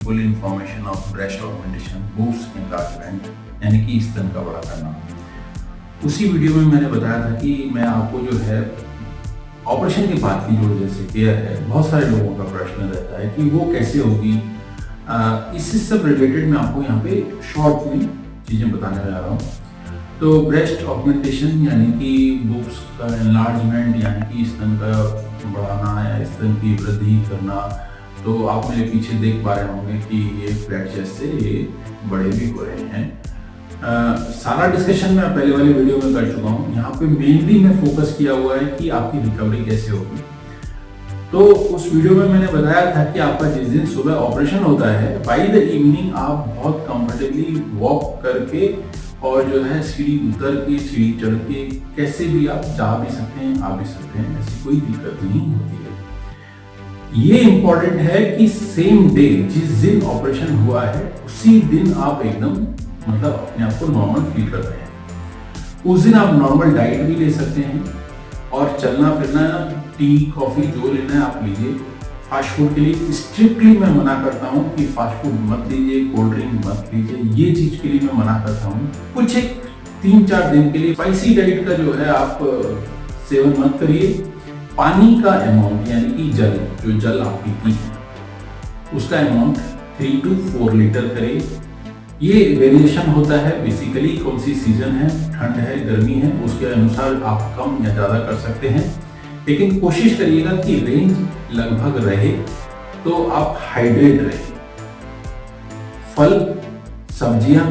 Full information of breast augmentation boost enlargement यानी कि स्तन का बड़ा करना। उसी वीडियो में मैंने बताया था कि मैं आपको जो है ऑपरेशन के बाद की जो जैसे केयर है, बहुत सारे लोगों का प्रश्न रहता है कि वो कैसे होगी। इससे सब रिलेटेड मैं आपको यहाँ पे शॉर्ट में चीज़ें बताने जा रहा हूँ। तो ब्रेस्ट ऑगमेंटेशन यानी कि बूब्स का एनलार्जमेंट यानी कि स्तन का बढ़ाना या स्तन की वृद्धि करना। तो आप मेरे पीछे देख पा रहे होंगे कि ये फ्लैट चेस्ट से ये बड़े भी हो रहे हैं। सारा डिस्कशन मैं पहले वाले वीडियो में कर चुका हूँ। यहाँ पे मेनली मैं फोकस किया हुआ है कि आपकी रिकवरी कैसे होगी। तो उस वीडियो में मैंने बताया था कि आपका जिस दिन सुबह ऑपरेशन होता है, बाय द इवनिंग आप बहुत कंफर्टेबली वॉक करके और जो है सीढ़ी उतर के सीढ़ी चढ़ के कैसे भी आप जा भी सकते हैं, आ भी सकते हैं, ऐसी कोई दिक्कत नहीं होती है। ये इंपॉर्टेंट है कि सेम डे जिस दिन ऑपरेशन हुआ है उसी दिन आप एकदम मतलब अपने आप को नॉर्मल फील कर रहे हैं। उस दिन आप नॉर्मल डाइट भी ले सकते हैं और चलना फिरना, टी कॉफी जो लेना है आप लीजिए। फास्ट फूड के लिए स्ट्रिक्टली मैं मना करता हूँ कि फास्ट फूड मत लीजिए, कोल्ड ड्रिंक मत लीजिए, ये चीज के लिए मैं मना करता हूँ। कुछ एक 3-4 दिन के लिए स्पाइसी डाइट का जो है आप सेवन मत करिए। पानी का अमाउंट यानी कि जो जल आप पीती हैं उसका अमाउंट 3 to 4 लीटर करें। ये वेरिएशन होता है बेसिकली कौन सी सीजन है, ठंड है, गर्मी है, उसके अनुसार आप कम या ज़्यादा कर सकते हैं। लेकिन कोशिश करिएगा कि रेंज लगभग रहे तो आप हाइड्रेट रहे। फल, सब्जियां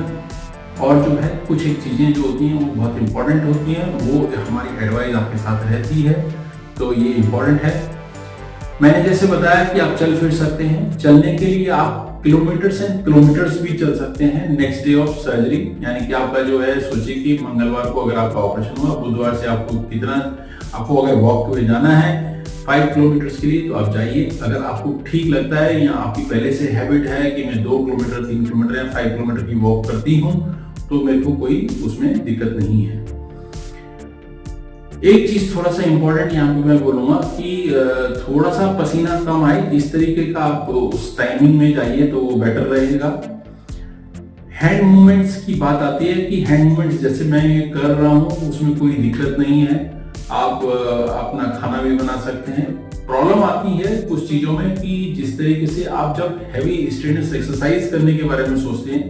और जो है कुछ एक चीज़ें जो होती हैं वो बहुत इंपॉर्टेंट होती हैं, वो हमारी एडवाइस आपके साथ रहती है, तो ये इंपॉर्टेंट है। मैंने जैसे बताया कि आप चल फिर सकते हैं। चलने के लिए आप किलोमीटर्स एंड किलोमीटर्स भी चल सकते हैं नेक्स्ट डे ऑफ सर्जरी। यानी कि आपका जो है सोचिए कि मंगलवार को अगर आपका ऑपरेशन हुआ, बुधवार से आपको अगर वॉक पे जाना है 5 किलोमीटर्स के लिए तो आप जाइए। अगर आपको ठीक लगता है या आपकी पहले से हैबिट है कि मैं 2 किलोमीटर, 3 किलोमीटर या 5 किलोमीटर की वॉक करती हूँ तो मेरे को कोई उसमें दिक्कत नहीं है। एक चीज थोड़ा सा इंपॉर्टेंट यहाँ पे मैं बोलूंगा कि थोड़ा सा पसीना कम आए इस तरीके का आप उस टाइमिंग में जाइए तो वो बेटर रहेगा। हैंड मूवमेंट्स की बात आती है कि हैंड मूवमेंट्स जैसे मैं ये कर रहा हूँ उसमें कोई दिक्कत नहीं है। आप अपना खाना भी बना सकते हैं। प्रॉब्लम आती है कुछ चीजों में कि जिस तरीके से आप जब हैवी स्ट्रेनस एक्सरसाइज करने के बारे में सोचते हैं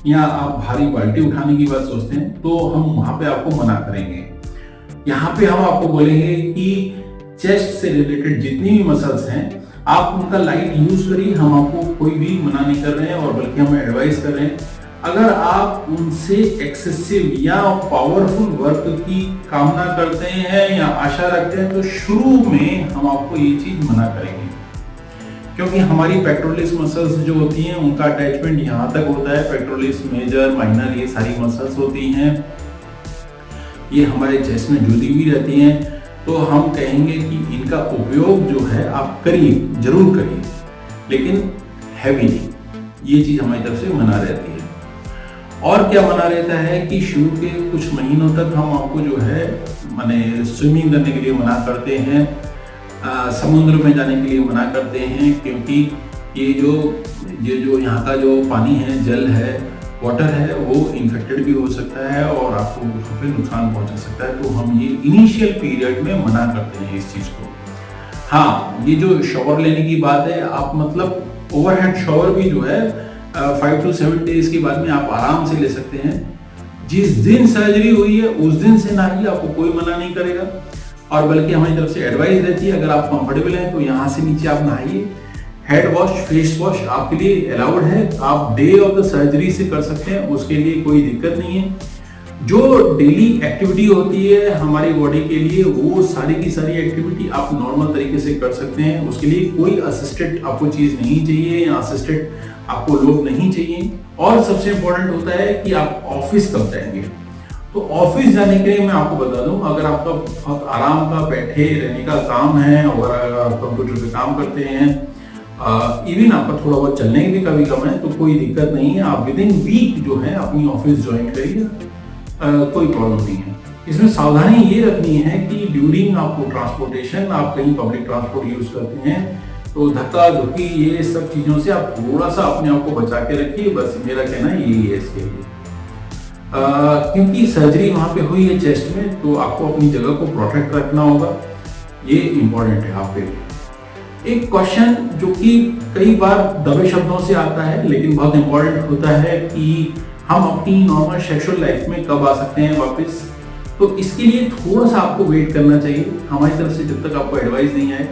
या आप भारी बाल्टी उठाने की बात सोचते हैं तो हम वहां पे आपको मना करेंगे। यहाँ पे हम आपको बोलेंगे कि चेस्ट से रिलेटेड जितनी भी मसल्स हैं आप उनका लाइट यूज करिए। हम आपको कोई भी मना नहीं कर रहे हैं और बल्कि हम एडवाइस कर रहे हैं। अगर आप उनसे एक्सेसिव या पावरफुल वर्क की कामना करते हैं या आशा रखते हैं तो शुरू में हम आपको ये चीज मना करेंगे, क्योंकि हमारी पेक्टोरलिस मसल्स जो होती हैं उनका अटैचमेंट यहाँ तक होता है। पेक्टोरलिस मेजर, माइनर, ये सारी मसल्स होती हैं, ये हमारे चेस्ट में जुड़ी हुई रहती हैं। तो हम कहेंगे कि इनका उपयोग जो है आप करिए, जरूर करिए, लेकिन हैवी नहीं। ये चीज हमारी तरफ से मना रहती है। और क्या मना रहता है कि शुरू के कुछ महीनों तक हम आपको जो है माने स्विमिंग करने के लिए मना करते हैं, समुद्र में जाने के लिए मना करते हैं, क्योंकि ये जो यहाँ का जो पानी है, जल है, वाटर है, वो इन्फेक्टेड भी हो सकता है और आपको फिर नुकसान पहुंचा सकता है। तो हम ये इनिशियल पीरियड में मना करते हैं इस चीज को। हाँ, ये जो शॉवर लेने की बात है, आप मतलब ओवरहेड शॉवर भी जो है 5 to 7 डेज के बाद में आप आराम से ले सकते हैं। जिस दिन सर्जरी हुई है उस दिन से नहाइए, आपको कोई मना नहीं करेगा। और बल्कि हमारी तरफ से एडवाइस रहती है, अगर आप कंफर्टेबल हैं तो यहाँ से नीचे आप नहाइए। हेड वॉश, फेस वॉश आपके लिए अलाउड है, आप डे ऑफ द सर्जरी से कर सकते हैं, उसके लिए कोई दिक्कत नहीं है। जो डेली एक्टिविटी होती है हमारी बॉडी के लिए वो सारी की सारी एक्टिविटी आप नॉर्मल तरीके से कर सकते हैं। उसके लिए कोई असिस्टेड आपको चीज नहीं चाहिए या असिस्टेड आपको लोग नहीं चाहिए। और सबसे इंपॉर्टेंट होता है कि आप ऑफिस कब जाएंगे। तो ऑफिस जाने के लिए मैं आपको बता दूं, अगर आपका बहुत आराम का बैठे रहने का काम है और अगर आप कंप्यूटर पे काम करते हैं, इवन आपका थोड़ा बहुत चलने भी कभी कम है, तो कोई दिक्कत नहीं है। आप विद इन वीक जो है अपनी ऑफिस ज्वाइन करिए, कोई प्रॉब्लम नहीं है। इसमें सावधानी ये रखनी है कि ड्यूरिंग आपको ट्रांसपोर्टेशन, आप कहीं पब्लिक ट्रांसपोर्ट यूज करते हैं तो धक्का धुक्की ये सब चीजों से आप थोड़ा सा अपने आप को बचा के रखिए, बस मेरा कहना यही है इसके लिए। क्योंकि सर्जरी वहां पे हुई है चेस्ट में, तो आपको अपनी जगह को प्रोटेक्ट रखना होगा, ये इंपॉर्टेंट है आपके लिए। एक क्वेश्चन जो कि कई बार दबे शब्दों से आता है लेकिन बहुत इंपॉर्टेंट होता है कि हम अपनी नॉर्मल सेक्सुअल लाइफ में कब आ सकते हैं वापस। तो इसके लिए थोड़ा सा आपको वेट करना चाहिए हमारी तरफ से, जब तक आपको एडवाइस नहीं आए।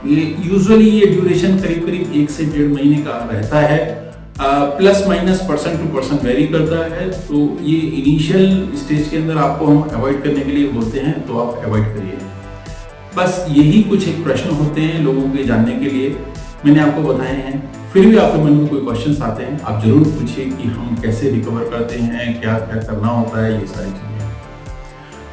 ये यूजुअली ये ड्यूरेशन करीब करीब 1 से 1.5 महीने का रहता है, plus minus person to person vary करता है। तो ये इनिशियल स्टेज के अंदर आपको हम अवॉइड करने के लिए बोलते हैं, तो आप अवॉइड करिए। बस यही कुछ एक प्रश्न होते हैं लोगों के जानने के लिए, मैंने आपको बताए हैं। फिर भी आपके मन में कोई क्वेश्चंस आते हैं, आप जरूर पूछिए कि हम कैसे रिकवर करते हैं, क्या क्या करना होता है, ये सारी चीजें।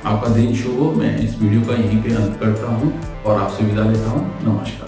आपका दिन शुभ हो। मैं इस वीडियो का यहीं पे अंत करता हूँ और आपसे विदा लेता हूँ। नमस्कार।